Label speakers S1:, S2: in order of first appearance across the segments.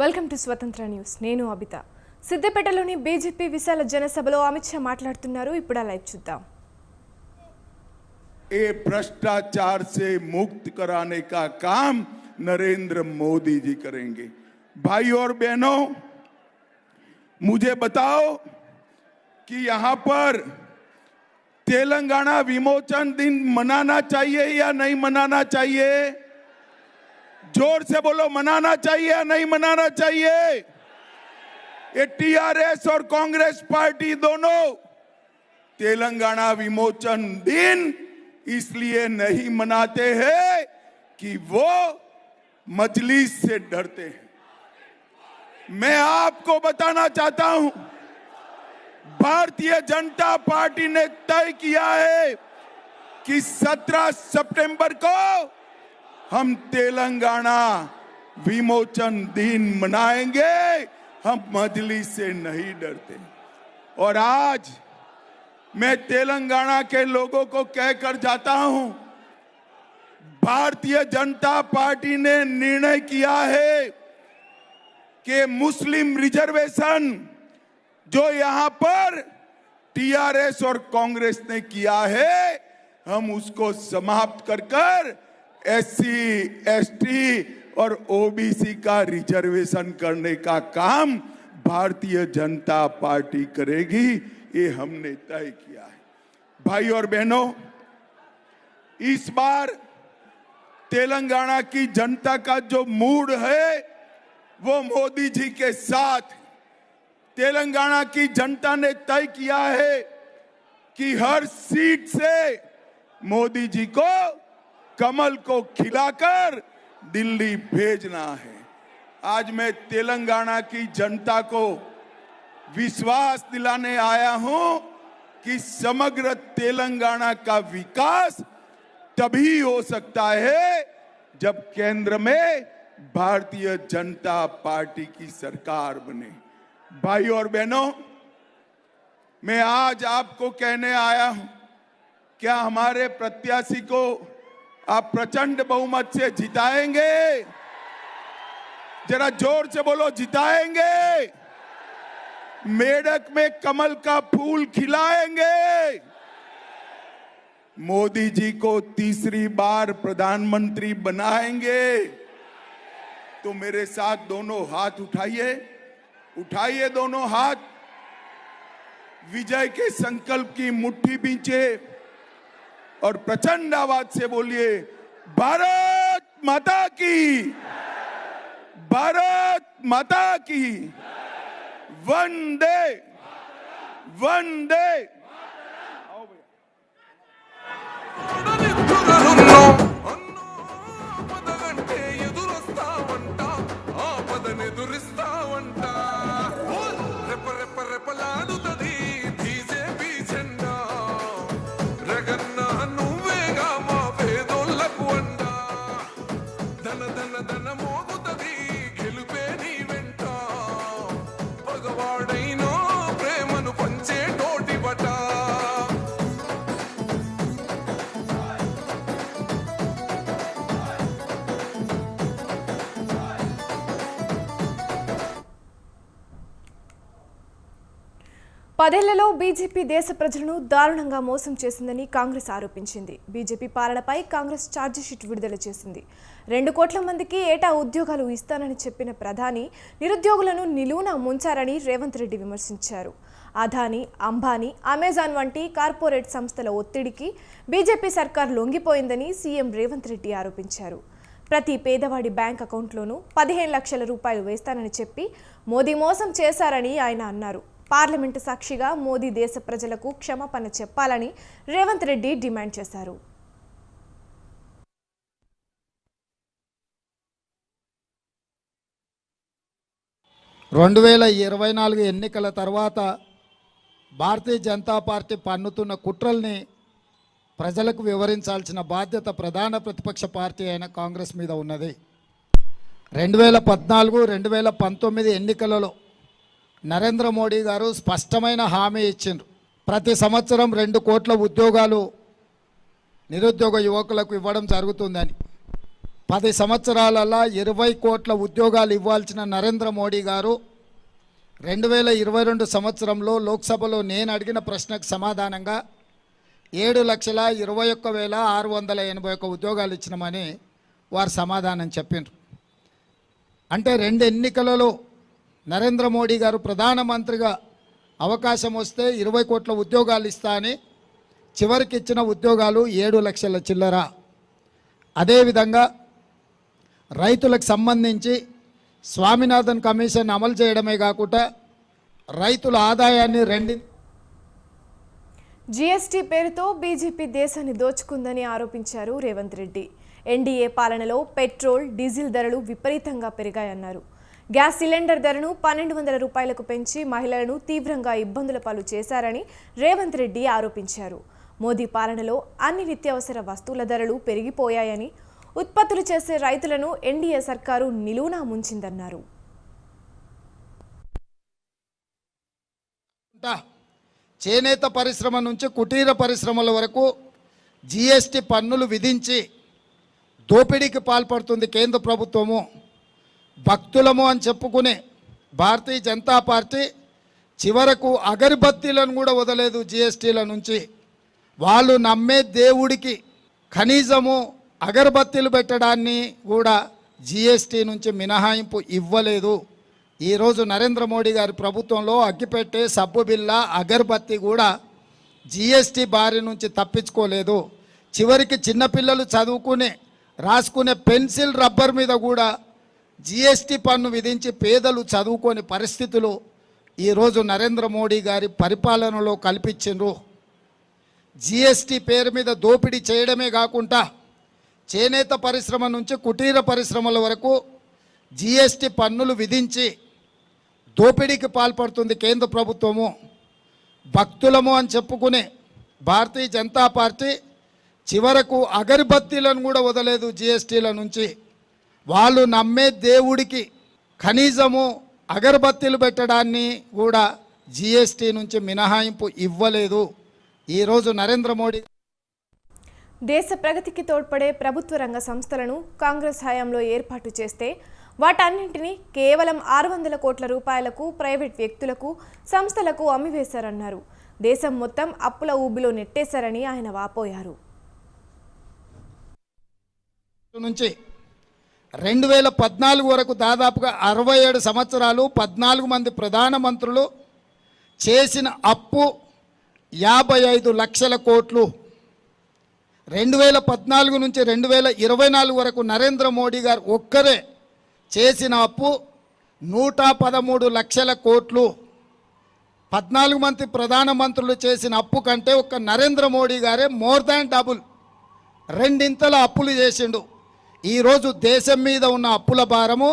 S1: Welcome to స్వతంత్ర news. నేను Abitha. సిద్దిపేటలోని BJP విశాల జనసభలో అమిత్ షా మాట్లాడుతున్నారు. ఇప్పుడు లైవ్ చూద్దాం.
S2: ये भ्रष्टाचार से मुक्त कराने का काम नरेंद्र मोदी जी करेंगे। भाई और बहनों, मुझे बताओ कि यहां पर तेलंगाना विमोचन दिन मनाना चाहिए या नहीं मनाना चाहिए? जोर से बोलो, मनाना चाहिए या नहीं मनाना चाहिए? ये टीआरएस और कांग्रेस पार्टी दोनों तेलंगाना विमोचन दिन इसलिए नहीं मनाते हैं कि वो मजलिस से डरते हैं। मैं आपको बताना चाहता हूं, भारतीय जनता पार्टी ने तय किया है कि 17 सितंबर को हम तेलंगाना विमोचन दिन मनाएंगे। हम मजलिस से नहीं डरते। और आज मैं तेलंगाना के लोगों को कहकर जाता हूं, भारतीय जनता पार्टी ने निर्णय किया है कि मुस्लिम रिजर्वेशन जो यहां पर टीआरएस और कांग्रेस ने किया है, हम उसको समाप्त कर एससी, एसटी और ओबीसी का रिजर्वेशन करने का काम भारतीय जनता पार्टी करेगी। ये हमने तय किया है। भाई और बहनों, इस बार तेलंगाना की जनता का जो मूड है वो मोदी जी के साथ। तेलंगाना की जनता ने तय किया है कि हर सीट से मोदी जी को कमल को खिलाकर दिल्ली भेजना है। आज मैं तेलंगाना की जनता को विश्वास दिलाने आया हूं कि समग्र तेलंगाना का विकास तभी हो सकता है जब केंद्र में भारतीय जनता पार्टी की सरकार बने। भाई और बहनों, मैं आज आपको कहने आया हूं, क्या हमारे प्रत्याशी को आप प्रचंड बहुमत से जिताएंगे? जरा जोर से बोलो, जिताएंगे? मेढक में कमल का फूल खिलाएंगे? मोदी जी को तीसरी बार प्रधानमंत्री बनाएंगे? तो मेरे साथ दोनों हाथ उठाइए, उठाइए दोनों हाथ, विजय के संकल्प की मुट्ठी बींचे और प्रचंड आवाज से बोलिए, भारत माता की, भारत माता की, वंदे वंदे।
S1: పదేళ్లలో బీజేపీ దేశ ప్రజలను దారుణంగా మోసం చేసిందని కాంగ్రెస్ ఆరోపించింది. బీజేపీ పాలనపై కాంగ్రెస్ ఛార్జిషీట్ విడుదల చేసింది. 2 కోట్ల మందికి ఏటా ఉద్యోగాలు ఇస్తానని చెప్పిన ప్రధాని నిరుద్యోగులను నిలువున ముంచారని రేవంత్ రెడ్డి విమర్శించారు. అదానీ, అంబానీ, అమెజాన్ వంటి కార్పొరేట్ సంస్థల ఒత్తిడికి బీజేపీ సర్కార్ లొంగిపోయిందని సీఎం రేవంత్ రెడ్డి ఆరోపించారు. ప్రతి పేదవాడి బ్యాంక్ అకౌంట్లోనూ 15 లక్షల రూపాయలు వేస్తానని చెప్పి మోదీ మోసం చేశారని ఆయన అన్నారు. పార్లమెంటు సాక్షిగా మోదీ దేశ ప్రజలకు క్షమాపణ చెప్పాలని రేవంత్ రెడ్డి డిమాండ్ చేశారు.
S3: 2024 ఎన్నికల తర్వాత భారతీయ జనతా పార్టీ పన్నుతున్న కుట్రల్ని ప్రజలకు వివరించాల్సిన బాధ్యత ప్రధాన ప్రతిపక్ష పార్టీ అయిన కాంగ్రెస్ మీద ఉన్నది. 2014, 2019 ఎన్నికలలో నరేంద్ర మోడీ గారు స్పష్టమైన హామీ ఇచ్చిండ్రు. ప్రతి సంవత్సరం 2 కోట్ల ఉద్యోగాలు నిరుద్యోగ యువకులకు ఇవ్వడం జరుగుతుందని. 10 సంవత్సరాలలో 20 కోట్ల ఉద్యోగాలు ఇవ్వాల్సిన నరేంద్ర మోడీ గారు 2022 సంవత్సరంలో లోక్సభలో నేను అడిగిన ప్రశ్నకు సమాధానంగా 7,21,681 ఉద్యోగాలు ఇచ్చినామని వారు సమాధానం చెప్పిండ్రు. అంటే 2 ఎన్నికలలో నరేంద్ర మోడీ గారు ప్రధానమంత్రిగా అవకాశం వస్తే 20 కోట్ల ఉద్యోగాలు ఇస్తా అని చివరికి ఇచ్చిన ఉద్యోగాలు 7 లక్షల చిల్లర. అదేవిధంగా రైతులకు సంబంధించి స్వామినాథన్ కమిషన్ అమలు చేయడమే కాకుండా రైతుల ఆదాయాన్ని
S1: జీఎస్టీ పేరుతో బీజేపీ దేశాన్ని దోచుకుందని ఆరోపించారు రేవంత్ రెడ్డి. ఎన్డీఏ పాలనలో పెట్రోల్, డీజిల్ ధరలు విపరీతంగా పెరిగాయన్నారు. గ్యాస్ సిలిండర్ ధరను 1,200 రూపాయలకు పెంచి మహిళలను తీవ్రంగా ఇబ్బందుల పాలు చేశారని రేవంత్ రెడ్డి ఆరోపించారు. మోదీ పాలనలో అన్ని నిత్యావసర వస్తువుల ధరలు పెరిగిపోయాయని, ఉత్పత్తులు చేసే రైతులను ఎన్డీఏ సర్కారు నిలువునా ముంచిందన్నారు.
S3: చేనేత పరిశ్రమ నుంచి కుటీర పరిశ్రమల వరకు జీఎస్టీ పన్నులు విధించి దోపిడీకి పాల్పడుతుంది కేంద్ర ప్రభుత్వము. భక్తులము అని చెప్పుకునే భారతీయ జనతా పార్టీ చివరకు అగరబత్తీలను కూడా వదలేదు జీఎస్టీల నుంచి. వాళ్ళు నమ్మే దేవుడికి కనీసము అగరబత్తీలు పెట్టడాన్ని కూడా జీఎస్టీ నుంచి మినహాయింపు ఇవ్వలేదు. ఈరోజు నరేంద్ర మోడీ గారి ప్రభుత్వంలో అగ్గిపెట్టే, సబ్బు బిళ్ళ, అగరబత్తి కూడా జీఎస్టీ బారి నుంచి తప్పించుకోలేదు. చివరికి చిన్నపిల్లలు చదువుకునే రాసుకునే పెన్సిల్, రబ్బర్ మీద కూడా జీఎస్టీ పన్ను విధించి పేదలు చదువుకోని పరిస్థితులు ఈరోజు నరేంద్ర మోడీ గారి పరిపాలనలో కల్పించిండ్రు. జీఎస్టీ పేరు మీద దోపిడీ చేయడమే కాకుండా చేనేత పరిశ్రమ నుంచి కుటీర పరిశ్రమల వరకు జీఎస్టీ పన్నులు విధించి దోపిడీకి పాల్పడుతుంది కేంద్ర ప్రభుత్వము. భక్తులము అని చెప్పుకునే భారతీయ జనతా పార్టీ చివరకు అగరబత్తీలను కూడా వదలేదు జీఎస్టీల నుంచి. వాళ్ళు నమ్మే దేవుడికి కనీసము అగరబత్తీలు పెట్టడాన్ని కూడా జీఎస్టీ నుంచి మినహాయింపు ఇవ్వలేదు. ఈరోజు నరేంద్ర మోడీ
S1: దేశ ప్రగతికి తోడ్పడే ప్రభుత్వ రంగ సంస్థలను కాంగ్రెస్ హయాంలో ఏర్పాటు చేస్తే వాటన్నింటినీ కేవలం 600 కోట్ల రూపాయలకు ప్రైవేట్ వ్యక్తులకు, సంస్థలకు అమ్మివేశారన్నారు. దేశం మొత్తం అప్పుల ఊబిలో నెట్టేశారని ఆయన వాపోయారు.
S3: నుంచి 2014 వరకు దాదాపుగా 67 సంవత్సరాలు 14 మంది ప్రధానమంత్రులు చేసిన అప్పు 55 లక్షల కోట్లు. 2014 నుంచి 2024 వరకు నరేంద్ర మోడీ గారు ఒక్కరే చేసిన అప్పు 113 లక్షల కోట్లు. 14 మంది ప్రధానమంత్రులు చేసిన అప్పు కంటే ఒక్క నరేంద్ర మోడీ గారే మోర్ దాన్ డబుల్, రెండింతల అప్పులు చేసిండు. ఈరోజు దేశం మీద ఉన్న అప్పుల భారము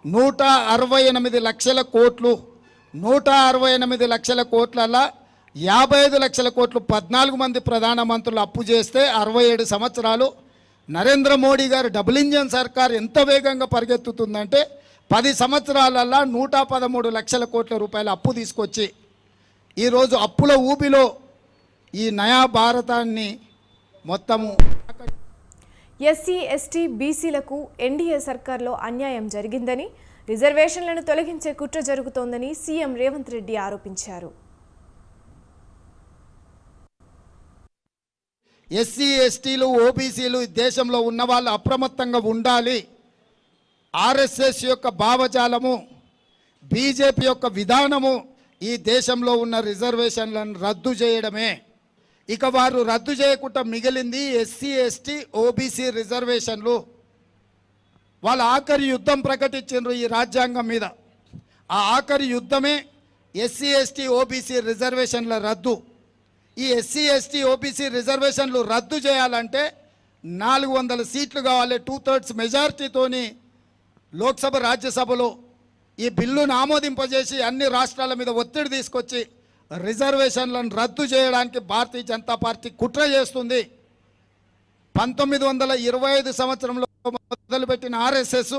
S3: 168 లక్షల కోట్లు. 168 లక్షల కోట్లలా 55 లక్షల కోట్లు 14 మంది ప్రధానమంత్రులు అప్పు చేస్తే 67 సంవత్సరాలు నరేంద్ర మోడీ గారు డబుల్ ఇంజన్ సర్కార్ ఎంత వేగంగా పరిగెత్తుతుందంటే 10 సంవత్సరాలల్లా 113 లక్షల కోట్ల రూపాయల అప్పు తీసుకొచ్చి ఈరోజు అప్పుల ఊబిలో ఈ నయా భారతాన్ని మొత్తము.
S1: ఎస్సీ, ఎస్టీ, బీసీలకు ఎన్డీఏ సర్కార్లో అన్యాయం జరిగిందని, రిజర్వేషన్లను తొలగించే కుట్ర జరుగుతోందని సీఎం రేవంత్ రెడ్డి ఆరోపించారు.
S3: ఎస్సీ, ఎస్టీలు, ఓబీసీలు దేశంలో ఉన్న వాళ్ళు అప్రమత్తంగా ఉండాలి. ఆర్ఎస్ఎస్ యొక్క భావజాలము, బీజేపీ యొక్క విధానము ఈ దేశంలో ఉన్న రిజర్వేషన్లను రద్దు చేయడమే. ఇక వారు రద్దు చేయకుండా మిగిలింది ఎస్సీ, ఎస్టీ, ఓబీసీ రిజర్వేషన్లు. వాళ్ళ ఆఖరి యుద్ధం ప్రకటించారు ఈ రాజ్యాంగం మీద. ఆ ఆఖరి యుద్ధమే ఎస్సీ, ఎస్టీ, ఓబీసీ రిజర్వేషన్ల రద్దు. ఈ ఎస్సీ, ఎస్టీ, ఓబీసీ రిజర్వేషన్లు రద్దు చేయాలంటే 400 సీట్లు కావాలి. 2/3 మెజారిటీతోని లోక్సభ, రాజ్యసభలో ఈ బిల్లును ఆమోదింపజేసి అన్ని రాష్ట్రాల మీద ఒత్తిడి తీసుకొచ్చి రిజర్వేషన్లను రద్దు చేయడానికి భారతీయ జనతా పార్టీ కుట్ర చేస్తుంది. 1925 సంవత్సరంలో మొదలుపెట్టిన ఆర్ఎస్ఎస్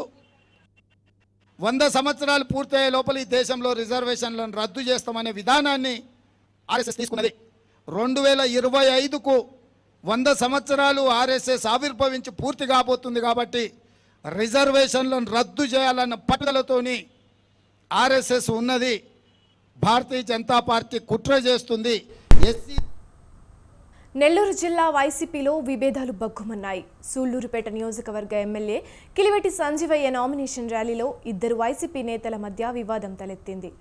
S3: 100 సంవత్సరాలు పూర్తయ్యే లోపల ఈ దేశంలో రిజర్వేషన్లను రద్దు చేస్తామనే విధానాన్ని ఆర్ఎస్ఎస్ తీసుకున్నది. 2025కు 100 సంవత్సరాలు ఆర్ఎస్ఎస్ ఆవిర్భవించి పూర్తి కాబోతుంది. కాబట్టి రిజర్వేషన్లను రద్దు చేయాలన్న పట్టుదలతోని ఆర్ఎస్ఎస్ ఉన్నది. భారతీయ జనతా పార్టీ కుట్ర చేస్తుంది. ఎస్సీ
S1: నెల్లూరు జిల్లా వైసీపీలో విభేదాలు బగ్గుమన్నాయి. సూళ్లూరుపేట నియోజకవర్గ ఎమ్మెల్యే కిలివెట్టి సంజీవయ్య నామినేషన్ ర్యాలీలో ఇద్దరు వైసీపీ నేతల మధ్య వివాదం తలెత్తింది.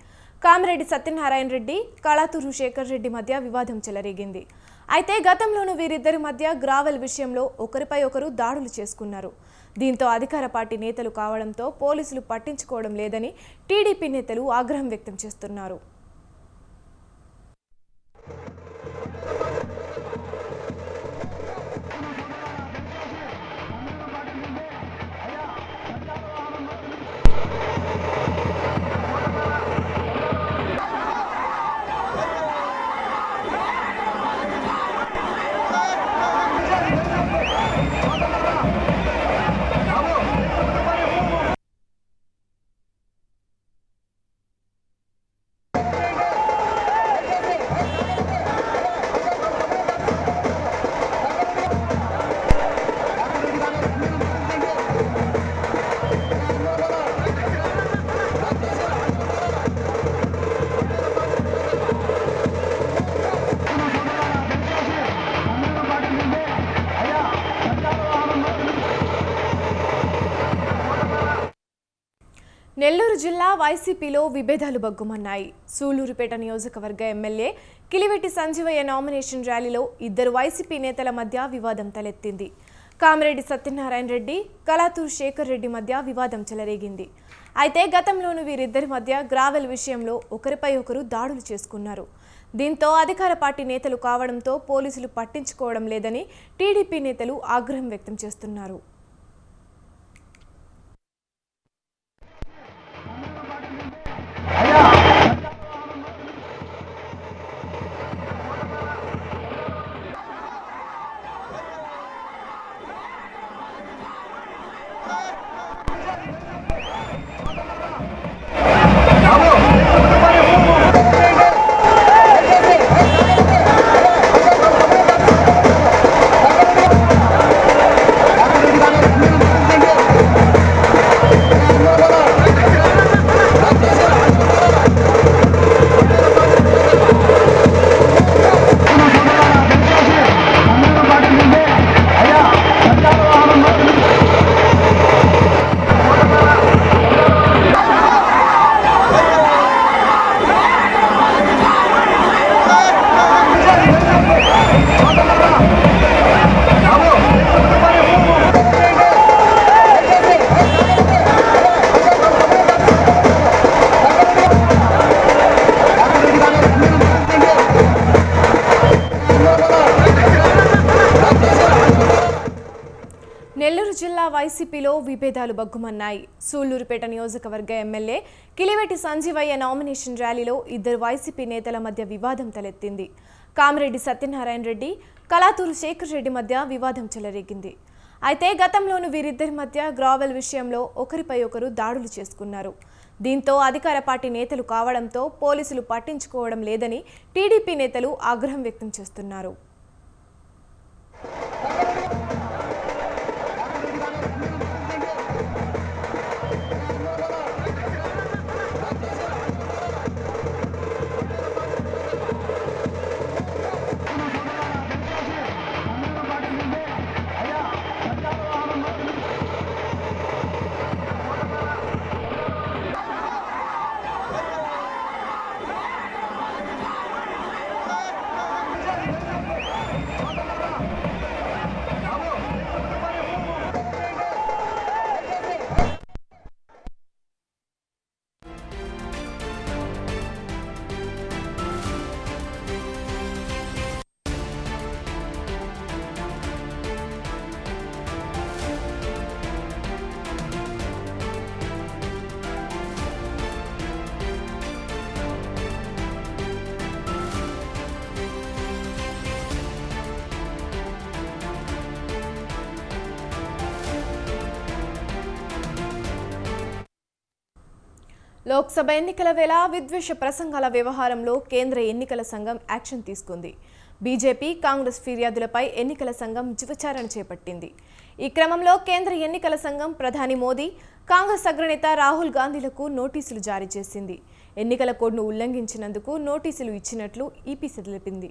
S1: కామిరెడ్డి సత్యనారాయణ రెడ్డి, కళాతూరు శేఖర్ రెడ్డి మధ్య వివాదం చెలరేగింది. అయితే గతంలోనూ వీరిద్దరి మధ్య గ్రావెల్ విషయంలో ఒకరిపై ఒకరు దాడులు చేసుకున్నారు. దీంతో అధికార పార్టీ నేతలు కావడంతో పోలీసులు పట్టించుకోవడం లేదని టీడీపీ నేతలు ఆగ్రహం వ్యక్తం చేస్తున్నారు. నెల్లూరు జిల్లా వైసీపీలో విభేదాలు బగ్గుమన్నాయి. సూళ్లూరుపేట నియోజకవర్గ ఎమ్మెల్యే కిలివెట్టి సంజీవయ్య నామినేషన్ ర్యాలీలో ఇద్దరు వైసీపీ నేతల మధ్య వివాదం తలెత్తింది. కామిరెడ్డి సత్యనారాయణ రెడ్డి, కళాతూరు శేఖర్ రెడ్డి మధ్య వివాదం చెలరేగింది. అయితే గతంలోనూ వీరిద్దరి మధ్య గ్రావెల్ విషయంలో ఒకరిపై ఒకరు దాడులు చేసుకున్నారు. దీంతో అధికార పార్టీ నేతలు కావడంతో పోలీసులు పట్టించుకోవడం లేదని టీడీపీ నేతలు ఆగ్రహం వ్యక్తం చేస్తున్నారు. నెల్లూరు జిల్లా వైసీపీలో విభేదాలు బగ్గుమన్నాయి. సూళ్లూరుపేట నియోజకవర్గ ఎమ్మెల్యే కిలివెట్టి సంజీవయ్య నామినేషన్ ర్యాలీలో ఇద్దరు వైసీపీ నేతల మధ్య వివాదం తలెత్తింది. కామిరెడ్డి సత్యనారాయణ రెడ్డి, కళాతూరు శేఖర్ రెడ్డి మధ్య వివాదం చెలరేగింది. అయితే గతంలోనూ వీరిద్దరి మధ్య గ్రావెల్ విషయంలో ఒకరిపై ఒకరు దాడులు చేసుకున్నారు. దీంతో అధికార పార్టీ నేతలు కావడంతో పోలీసులు పట్టించుకోవడం లేదని టీడీపీ నేతలు ఆగ్రహం వ్యక్తం చేస్తున్నారు. లోక్సభ ఎన్నికల వేళ విద్వేష ప్రసంగాల వ్యవహారంలో కేంద్ర ఎన్నికల సంఘం యాక్షన్ తీసుకుంది. బీజేపీ కాంగ్రెస్ ఫిర్యాదులపై ఎన్నికల సంఘం విచారణ చేపట్టింది. ఈ క్రమంలో కేంద్ర ఎన్నికల సంఘం ప్రధాని మోదీ, కాంగ్రెస్ అగ్రనేత రాహుల్ గాంధీలకు నోటీసులు జారీ చేసింది. ఎన్నికల కోడ్ను ఉల్లంఘించినందుకు నోటీసులు ఇచ్చినట్లు ఈపీసీ తెలిపింది.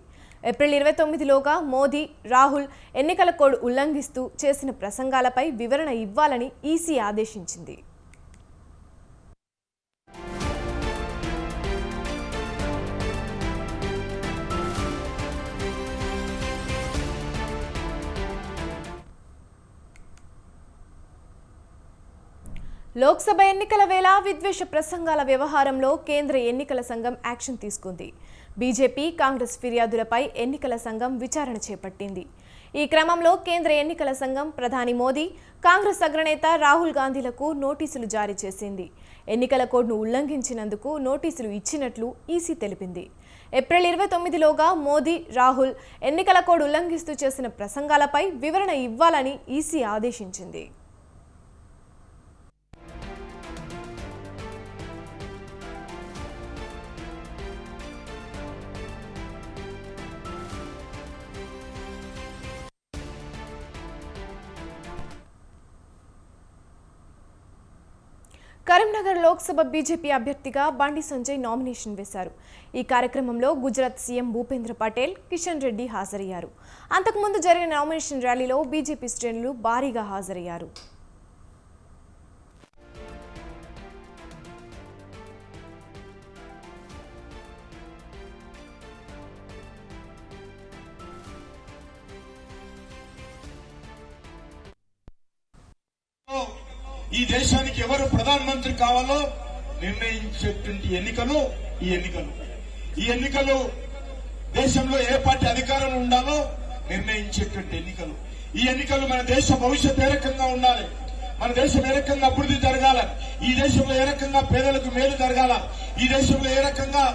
S1: ఏప్రిల్ 29లోగా మోదీ, రాహుల్ ఎన్నికల కోడ్ ఉల్లంఘిస్తూ చేసిన ప్రసంగాలపై వివరణ ఇవ్వాలని ఈసీ ఆదేశించింది. లోక్సభ ఎన్నికల వేళ విద్వేష ప్రసంగాల వ్యవహారంలో కేంద్ర ఎన్నికల సంఘం యాక్షన్ తీసుకుంది. బీజేపీ కాంగ్రెస్ ఫిర్యాదులపై ఎన్నికల సంఘం విచారణ చేపట్టింది. ఈ క్రమంలో కేంద్ర ఎన్నికల సంఘం ప్రధాని మోదీ, కాంగ్రెస్ అగ్రనేత రాహుల్ గాంధీలకు నోటీసులు జారీ చేసింది. ఎన్నికల కోడ్ను ఉల్లంఘించినందుకు నోటీసులు ఇచ్చినట్లు ఈసీ తెలిపింది. ఏప్రిల్ 29లోగా మోదీ, రాహుల్ ఎన్నికల కోడ్ ఉల్లంఘిస్తూ చేసిన ప్రసంగాలపై వివరణ ఇవ్వాలని ఈసీ ఆదేశించింది. కరీంనగర్ లోక్సభ బీజేపీ అభ్యర్థిగా బండి సంజయ్ నామినేషన్ వేశారు. ఈ కార్యక్రమంలో గుజరాత్ సీఎం భూపేంద్ర పటేల్, కిషన్ రెడ్డి హాజరయ్యారు. అంతకుముందు జరిగిన నామినేషన్ ర్యాలీలో బీజేపీ శ్రేణులు భారీగా హాజరయ్యారు.
S4: ఈ దేశానికి ఎవరు ప్రధానమంత్రి కావాలో నిర్ణయించేటువంటి ఎన్నికలు ఈ ఎన్నికలు దేశంలో ఏ పార్టీ అధికారంలో ఉండాలో నిర్ణయించేటువంటి ఎన్నికలు. ఈ ఎన్నికలు మన దేశ భవిష్యత్తు ఏ రకంగా ఉండాలి, మన దేశం ఏ రకంగా అభివృద్ధి జరగాల, ఈ దేశంలో ఏ రకంగా పేదలకు మేలు జరగాల, ఈ దేశంలో ఏ రకంగా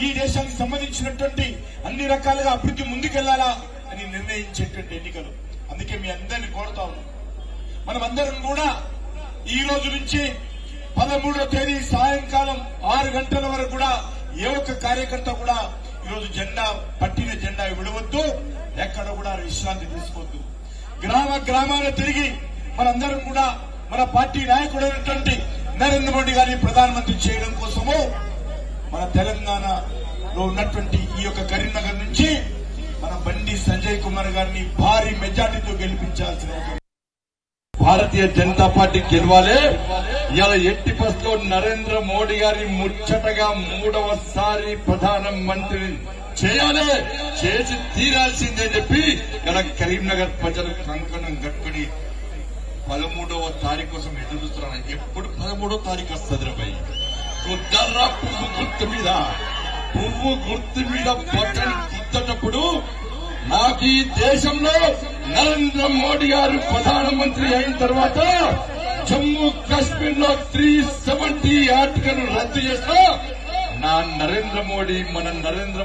S4: ఈ దేశానికి సంబంధించినటువంటి అన్ని రకాలుగా అభివృద్ధి ముందుకెళ్లాలా అని నిర్ణయించేటువంటి ఎన్నికలు. అందుకే మీ అందరినీ కోరుతా ఉన్నాం, మనమందరం కూడా ఈ రోజు నుంచి 13వ తేదీ సాయంకాలం 6 గంటల వరకు కూడా ఏ ఒక్క కార్యకర్త కూడా ఈరోజు పట్టిన జెండా విడవద్దు, ఎక్కడ కూడా విశ్రాంతి తీసుకోవద్దు. గ్రామాలు తిరిగి మనందరం కూడా మన పార్టీ నాయకుడైనటువంటి నరేంద్ర మోడీ గారిని ప్రధానమంత్రి చేయడం కోసము మన తెలంగాణలో ఉన్నటువంటి ఈ యొక్క కరీంనగర్ నుంచి మన బండి సంజయ్ కుమార్ గారిని భారీ మెజార్టీతో గెలిపించాల్సిన భారతీయ జనతా పార్టీ గెలవాలి. ఇలా ఎట్టి బస్లో నరేంద్ర మోడీ గారి ముచ్చటగా 3వసారి ప్రధానమంత్రి చేయాలి, చేసి తీరాల్సిందే చెప్పి ఇలా కరీంనగర్ ప్రజలు కంకణం కట్టుకుని 13వ తారీఖు కోసం ఎదురు చూస్తున్నాను. ఎప్పుడు 13వ తారీఖు వస్తుంది రా భయ్? పువ్వు గుర్తు మీద బట్టలు గుర్తున్నప్పుడు నాకు ఈ దేశంలో నరేంద్ర మోడీ గారు ప్రధానమంత్రి అయిన తర్వాత జమ్మూ కాశ్మీర్ లో 370 ఆర్టికల్ రద్దు చేస్తా మన నరేంద్ర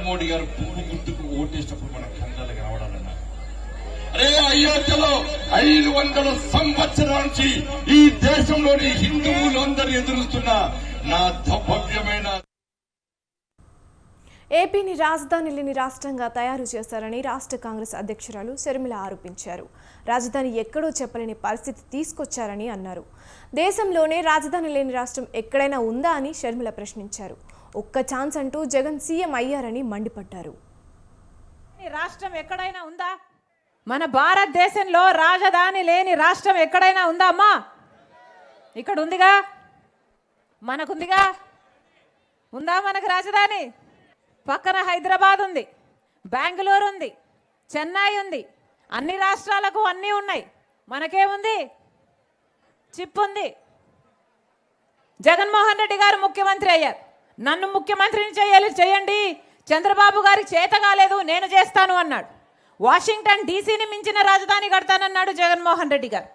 S4: మోడీ గారు పువ్వు గుర్తుకు ఓటేసినప్పుడు మన కళ్ళకి రావడాలన్నా. అరే అయోధ్యలో 500 సంవత్సరాల నుంచి ఈ దేశంలోని హిందువులు అందరూ ఎదురుస్తున్న నా భవ్యమైన
S1: ఏపీని రాజధాని లేని రాష్ట్రంగా తయారు చేశారని రాష్ట్ర కాంగ్రెస్ అధ్యక్షురాలు షర్మిల ఆరోపించారు. రాజధాని ఎక్కడో చెప్పలేని పరిస్థితి తీసుకొచ్చారని అన్నారు. దేశంలోనే రాజధాని లేని రాష్ట్రం ఎక్కడైనా ఉందా అని షర్మిల ప్రశ్నించారు. ఒక్క ఛాన్స్ అంటూ జగన్ సీఎం అయ్యారని మండిపడ్డారు.
S5: రాష్ట్రం ఎక్కడైనా ఉందా? మన భారతదేశంలో రాజధాని లేని రాష్ట్రం ఎక్కడైనా ఉందా అమ్మా? ఇక్కడ ఉందిగా, మనకుందిగా. ఉందా మనకు రాజధాని? పక్కన హైదరాబాద్ ఉంది, బెంగళూరు ఉంది, చెన్నై ఉంది. అన్ని రాష్ట్రాలకు అన్నీ ఉన్నాయి. మనకేముంది? చిప్ ఉంది. జగన్మోహన్ రెడ్డి గారు ముఖ్యమంత్రి అయ్యారు. నన్ను ముఖ్యమంత్రిని చేయండి, చంద్రబాబు గారికి చేత కాలేదు, నేను చేస్తాను అన్నాడు. వాషింగ్టన్ డీసీని మించిన రాజధాని కడతానన్నాడు జగన్మోహన్ రెడ్డి గారు.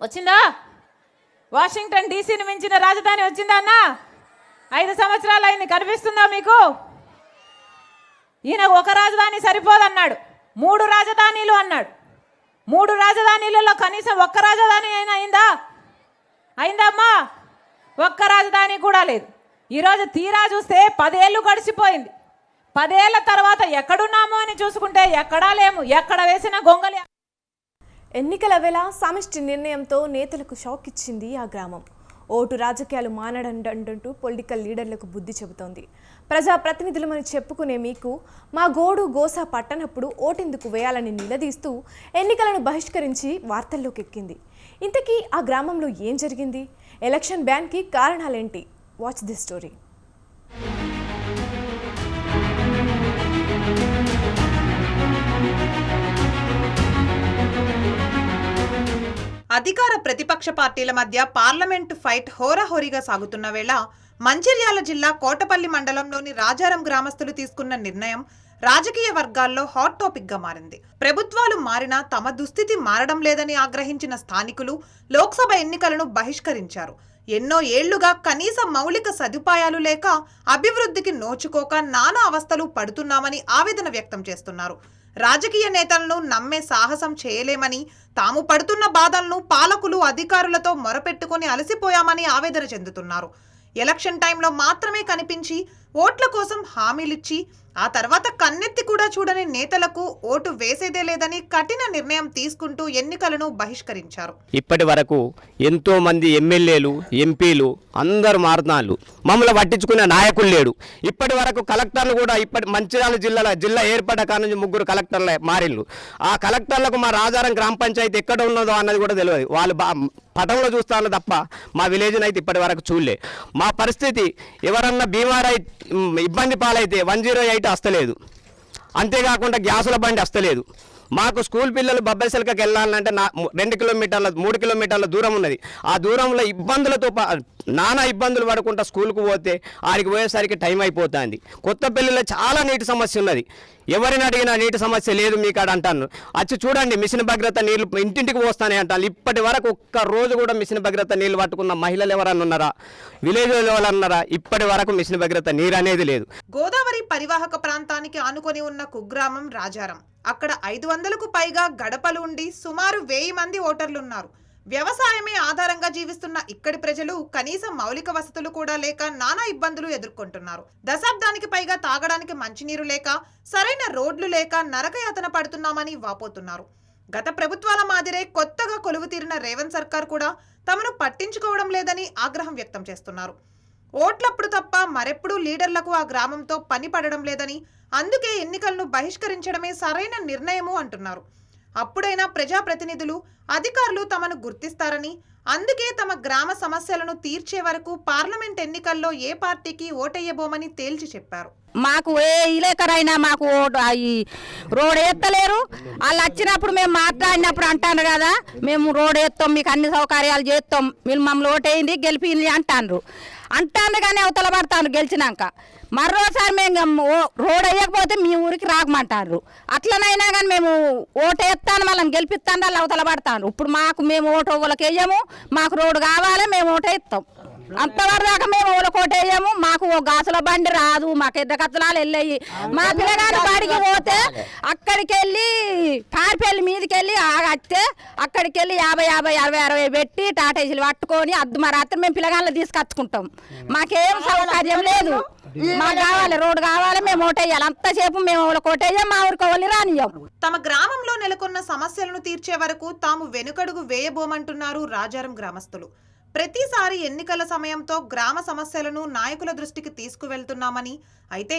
S5: వచ్చిందా? వాషింగ్టన్ డీసీని మించిన రాజధాని వచ్చిందా అన్న? 5 సంవత్సరాలు అయింది, కనిపిస్తుందా మీకు? ఈయన ఒక రాజధాని సరిపోదన్నాడు, 3 రాజధానీలు అన్నాడు. 3 రాజధానీలలో కనీసం ఒక్క రాజధాని అయినా అయిందా అమ్మా? ఒక్క రాజధాని కూడా లేదు. ఈరోజు తీరా చూస్తే 10 ఏళ్ళు గడిచిపోయింది. 10 ఏళ్ల తర్వాత ఎక్కడున్నాము అని చూసుకుంటే ఎక్కడా లేము. ఎక్కడ వేసిన గొంగలి.
S1: ఎన్నికల వేళ సమిష్టి నిర్ణయంతో నేతలకు షాక్ ఇచ్చింది ఆ గ్రామం. ఓటు రాజకీయాలు మానడంటూ పొలిటికల్ లీడర్లకు బుద్ధి చెబుతోంది. ప్రజాప్రతినిధులమని చెప్పుకునే మీకు మా గోడు గోసా పట్టనప్పుడు ఓటెందుకు వేయాలని నిలదీస్తూ ఎన్నికలను బహిష్కరించి వార్తల్లోకి ఎక్కింది. ఇంతకీ ఆ గ్రామంలో ఏం జరిగింది? ఎలక్షన్ బ్యాన్కి కారణాలేంటి? Watch this story.
S6: అధికార ప్రతిపక్ష పార్టీల మధ్య పార్లమెంటు ఫైట్ హోరాహోరీగా సాగుతున్న వేళ మంచిర్యాల జిల్లా కోటపల్లి మండలంలోని రాజారం గ్రామస్తులు తీసుకున్న నిర్ణయం రాజకీయ వర్గాల్లో హాట్ టాపిక్ గా మారింది. ప్రభుత్వాలు మారినా తమ దుస్థితి మారడం లేదని ఆగ్రహించిన స్థానికులు లోక్సభ ఎన్నికలను బహిష్కరించారు. ఎన్నో ఏళ్లుగా కనీస మౌలిక సదుపాయాలు లేక అభివృద్ధికి నోచుకోక నానా అవస్థలు పడుతున్నామని ఆవేదన వ్యక్తం చేస్తున్నారు. రాజకీయ నేతలను నమ్మే సాహసం చేయలేమని, తాము పడుతున్న బాధలను పాలకులు అధికారులతో మొరపెట్టుకుని అలసిపోయామని ఆవేదన చెందుతున్నారు. ఎలక్షన్ టైంలో మాత్రమే కనిపించి ఓట్ల కోసం హామీలిచ్చి ఆ తర్వాత కన్నెత్తి కూడా చూడని నేతలకు ఓటు వేసేదే లేదని కఠిన నిర్ణయం తీసుకుంటూ ఎన్నికలను బహిష్కరించారు.
S7: ఇప్పటి వరకు ఎంతో మంది ఎమ్మెల్యేలు, ఎంపీలు అందరూ మారుతున్నారు. మమ్మల్ని పట్టించుకునే నాయకులు లేడు. ఇప్పటి వరకు కలెక్టర్లు కూడా మంచిర్యాల జిల్లా ఏర్పడ్డ కాడ నుంచి 3 కలెక్టర్లు మారిళ్ళు. ఆ కలెక్టర్లకు మా రాజారం గ్రామ పంచాయతీ ఎక్కడ ఉన్నదో అన్నది కూడా తెలియదు. వాళ్ళు పటంలో చూస్తాను తప్ప మా విలేజ్ని అయితే ఇప్పటి వరకు చూడలే. మా పరిస్థితి ఎవరన్నా బీమారై ఇబ్బంది పాలైతే 108 వస్తలేదు. అంతేకాకుండా గ్యాసుల బండి వస్తలేదు. మాకు స్కూల్ పిల్లలు బొబ్బైసలకి వెళ్ళాలంటే 2 కిలోమీటర్ల 3 కిలోమీటర్ల దూరం ఉన్నది. ఆ దూరంలో ఇబ్బందులతో నానా ఇబ్బందులు పడకుండా స్కూల్కు పోతే ఆడికి పోయేసరికి టైం అయిపోతుంది. కొత్తపల్లిలో చాలా నీటి సమస్య ఉన్నది. ఎవరిని అడిగినా నీటి సమస్య లేదు మీ కాడ అంటాను. వచ్చి చూడండి, మిషన్ భగీరథ నీళ్లు ఇంటింటికి పోస్తానే అంటాను. ఇప్పటి వరకు ఒక్క రోజు కూడా మిషన్ భగీరథ నీళ్లు పట్టుకున్న మహిళలు ఎవరన్నా ఉన్నారా? విలేజ్ ఎవరన్నారా? ఇప్పటి వరకు మిషన్ భగీరథ నీరు అనేది లేదు.
S6: గోదావరి పరివాహక ప్రాంతానికి ఆనుకొని ఉన్న కుగ్రామం రాజారం. అక్కడ 500కు పైగా గడపలు ఉండి సుమారు 1000 మంది ఓటర్లున్నారు. వ్యవసాయమే ఆధారంగా జీవిస్తున్న ఇక్కడి ప్రజలు కనీస మౌలిక వసతులు కూడా లేక నానా ఇబ్బందులు ఎదుర్కొంటున్నారు. దశాబ్దానికి పైగా తాగడానికి మంచినీరు లేక, సరైన రోడ్లు లేక నరకయాతన పడుతున్నామని వాపోతున్నారు. గత ప్రభుత్వాల మాదిరే కొత్తగా కొలువు తీరిన రేవంత్ సర్కార్ కూడా తమను పట్టించుకోవడం లేదని ఆగ్రహం వ్యక్తం చేస్తున్నారు. ఓట్లప్పుడు తప్ప మరెప్పుడూ లీడర్లకు ఆ గ్రామంతో పని పడడం లేదని, అందుకే ఎన్నికలను బహిష్కరించడమే సరైన నిర్ణయము అంటున్నారు. అప్పుడైనా ప్రజాప్రతినిధులు, అధికారులు తమను గుర్తిస్తారని, అందుకే తమ గ్రామ సమస్యలను తీర్చే వరకు పార్లమెంట్ ఎన్నికల్లో ఏ పార్టీకి ఓటెయ్యబోమని తేల్చి చెప్పారు.
S8: మాకు ఏ ఇలేకరైనా మాకు రోడ్ ఎత్తలేరు. వాళ్ళు వచ్చినప్పుడు మేము మాట్లాడినప్పుడు అంటాను కదా, మేము రోడ్ ఎత్తాం, మీకు అన్ని సౌకర్యాలు చేస్తాం, మీరు మమ్మల్ని ఓటేయండి గెలిపింది అంటాను కానీ అవతల పడతాను. గెలిచినాక మరోసారి మేము రోడ్ వేయకపోతే మీ ఊరికి రాకమంటారు. అట్లనైనా కానీ మేము ఓటు వేస్తాను, మళ్ళీ గెలిపిస్తాను, వాళ్ళు అవతల పడతాను. ఇప్పుడు మేము ఓటు వాళ్ళకి వేయము, మాకు రోడ్డు కావాలి, మేము ఓటు వేస్తాం. అంతవరకు దాకా మేము వాళ్ళకి ఓటు వేయము. మాకు గాసుల బండి రాదు, మాకు ఎద్ద కచ్చలాలు వెళ్ళాయి. మా పిల్లగారు బడికి పోతే అక్కడికి వెళ్ళి పారిపల్లి మీదకి వెళ్ళి ఆగస్తే అక్కడికి వెళ్ళి 50, 50, 60 పెట్టి టాటేజీలు పట్టుకొని రాత్రి మేము పిల్లగాళ్ళు తీసుకొచ్చుకుంటాం. మాకేం సౌకర్యం లేదు. మాకు కావాలి, రోడ్డు కావాలి, మేము ఓటేయాలి. అంతసేపు మేము వాళ్ళకి ఓటేయం, మా ఊరికి వాళ్ళు రానియం.
S6: తమ గ్రామంలో నెలకొన్న సమస్యలను తీర్చే వరకు తాము వెనుకడుగు వేయబోమంటున్నారు రాజారం గ్రామస్తులు. ప్రతిసారి ఎన్నికల సమయంతో గ్రామ సమస్యలను నాయకుల దృష్టికి తీసుకువెళ్తున్నామని, అయితే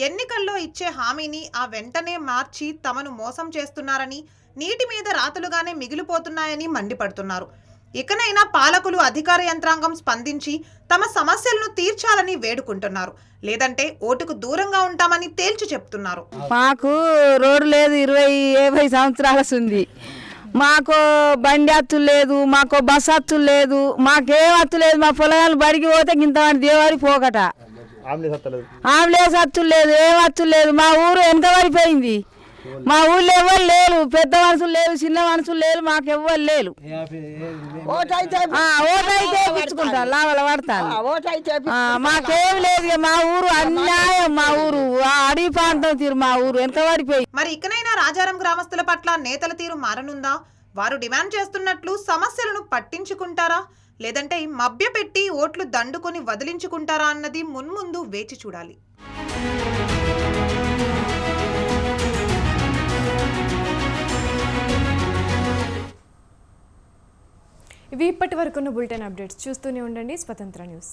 S6: ఎన్నికల్లో ఇచ్చే హామీని ఆ వెంటనే మార్చి తమను మోసం చేస్తున్నారని, నీటి మీద రాతలుగానే మిగిలిపోతున్నాయని మండిపడుతున్నారు. ఇకనైనా పాలకులు, అధికార యంత్రాంగం స్పందించి తమ సమస్యలను తీర్చాలని వేడుకుంటున్నారు. లేదంటే ఓటుకు దూరంగా ఉంటామని తేల్చి చెప్తున్నారు.
S8: మాకు రోడ్డు లేదు, 20 సంవత్సరాల ఉంది. మాకు బండి హత్తులు లేదు, మాకు బస్ హత్తులు లేదు, మాకేం హత్తు లేదు. మా పొలగాలు బడికి పోతే ఇంతమంది దేవారి పోకట, ఆంబులెన్స్ హత్తులు లేదు, ఏం హత్తులు లేదు. మా ఊరు వెనకబడిపోయింది. మా ఊళ్ళో ఎవరు లేరు, పెద్ద మనుషులు లేరు, చిన్న మనుషులు లేరు, మాకు ఎవ్వరు లేరు. ఓటైతే ఇచ్చుకుంటాం, లాభాలు పడతాను. మాకేం లేదు. మా ఊరు అన్యాయం. మా ఊరు అడవి ప్రాంతం తీరు. మా ఊరు వెనకబడిపోయి.
S6: మరి ఇకనైనా రాజారం గ్రామస్తుల పట్ల నేతల తీరు మారనుందా? వారు డిమాండ్ చేస్తున్నట్లు సమస్యలను పట్టించుకుంటారా, లేదంటే మభ్యపెట్టి ఓట్లు దండుకొని వదిలించుకుంటారా అన్నది మున్ముందు వేచి చూడాలి.
S1: ఇవి ఇప్పటి వరకున్న బులెటిన్ అప్డేట్స్. చూస్తూనే ఉండండి స్వతంత్ర న్యూస్.